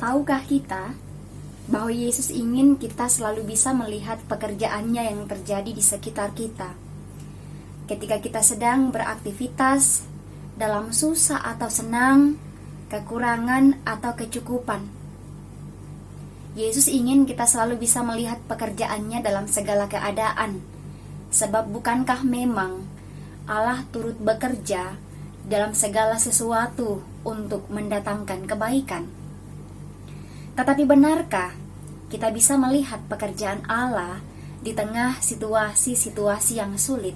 Tahukah kita bahwa Yesus ingin kita selalu bisa melihat pekerjaannya yang terjadi di sekitar kita? Ketika kita sedang beraktivitas, dalam susah atau senang, kekurangan atau kecukupan, Yesus ingin kita selalu bisa melihat pekerjaannya dalam segala keadaan. Sebab bukankah memang Allah turut bekerja dalam segala sesuatu untuk mendatangkan kebaikan? Tetapi benarkah kita bisa melihat pekerjaan Allah di tengah situasi-situasi yang sulit?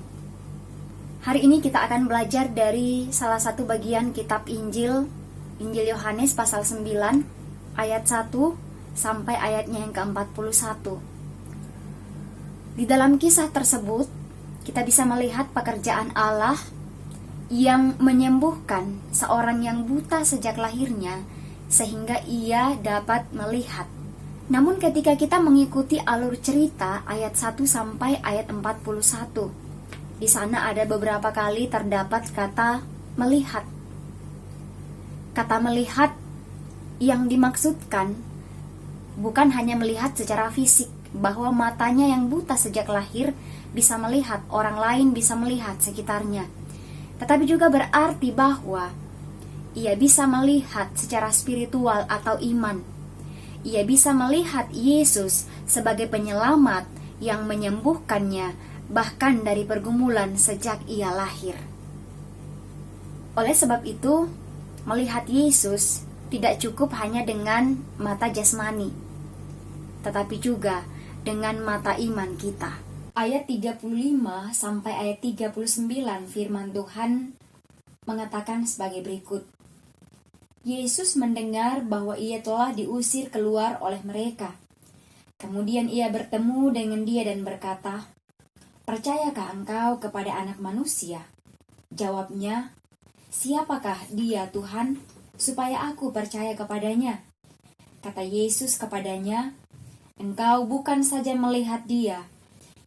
Hari ini kita akan belajar dari salah satu bagian kitab Injil Yohanes pasal 9 ayat 1 sampai ayatnya yang ke-41. Di dalam kisah tersebut, kita bisa melihat pekerjaan Allah yang menyembuhkan seorang yang buta sejak lahirnya sehingga ia dapat melihat. Namun ketika kita mengikuti alur cerita ayat 1 sampai ayat 41, di sana ada beberapa kali terdapat kata melihat. Kata melihat yang dimaksudkan bukan hanya melihat secara fisik, bahwa matanya yang buta sejak lahir bisa melihat, orang lain bisa melihat sekitarnya. Tetapi juga berarti bahwa ia bisa melihat secara spiritual atau iman. Ia bisa melihat Yesus sebagai penyelamat yang menyembuhkannya bahkan dari pergumulan sejak ia lahir. Oleh sebab itu, melihat Yesus tidak cukup hanya dengan mata jasmani, tetapi juga dengan mata iman kita. Ayat 35 sampai ayat 39 firman Tuhan mengatakan sebagai berikut. Yesus mendengar bahwa ia telah diusir keluar oleh mereka. Kemudian ia bertemu dengan dia dan berkata, "Percayakah engkau kepada Anak Manusia?" Jawabnya, "Siapakah dia, Tuhan, supaya aku percaya kepadanya?" Kata Yesus kepadanya, "Engkau bukan saja melihat dia,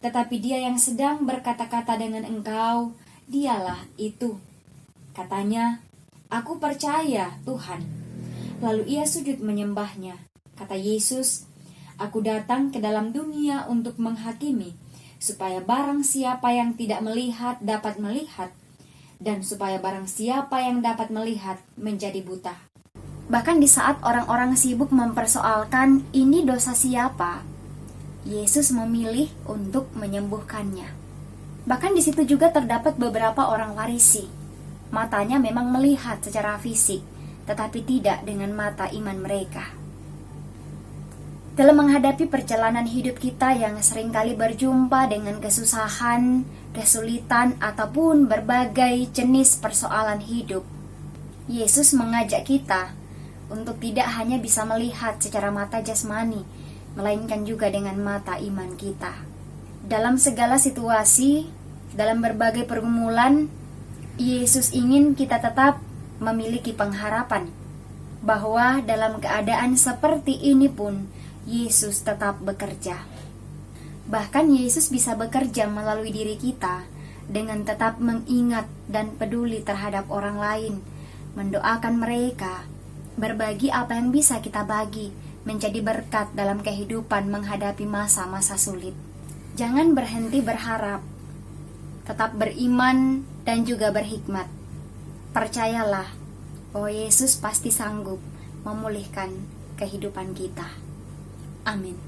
tetapi dia yang sedang berkata-kata dengan engkau, dialah itu." Katanya, "Aku percaya, Tuhan." Lalu ia sujud menyembahnya. Kata Yesus, "Aku datang ke dalam dunia untuk menghakimi, supaya barang siapa yang tidak melihat dapat melihat, dan supaya barang siapa yang dapat melihat menjadi buta." Bahkan di saat orang-orang sibuk mempersoalkan ini dosa siapa, Yesus memilih untuk menyembuhkannya. Bahkan di situ juga terdapat beberapa orang Farisi. Matanya memang melihat secara fisik, tetapi tidak dengan mata iman mereka. Dalam menghadapi perjalanan hidup kita yang seringkali berjumpa dengan kesusahan, kesulitan, ataupun berbagai jenis persoalan hidup, Yesus mengajak kita untuk tidak hanya bisa melihat secara mata jasmani, melainkan juga dengan mata iman kita. Dalam segala situasi, dalam berbagai pergumulan, Yesus ingin kita tetap memiliki pengharapan bahwa dalam keadaan seperti ini pun Yesus tetap bekerja. Bahkan Yesus bisa bekerja melalui diri kita dengan tetap mengingat dan peduli terhadap orang lain, mendoakan mereka, berbagi apa yang bisa kita bagi, menjadi berkat dalam kehidupan menghadapi masa-masa sulit. Jangan berhenti berharap, tetap beriman dan juga berhikmat. Percayalah bahwa Yesus pasti sanggup memulihkan kehidupan kita. Amin.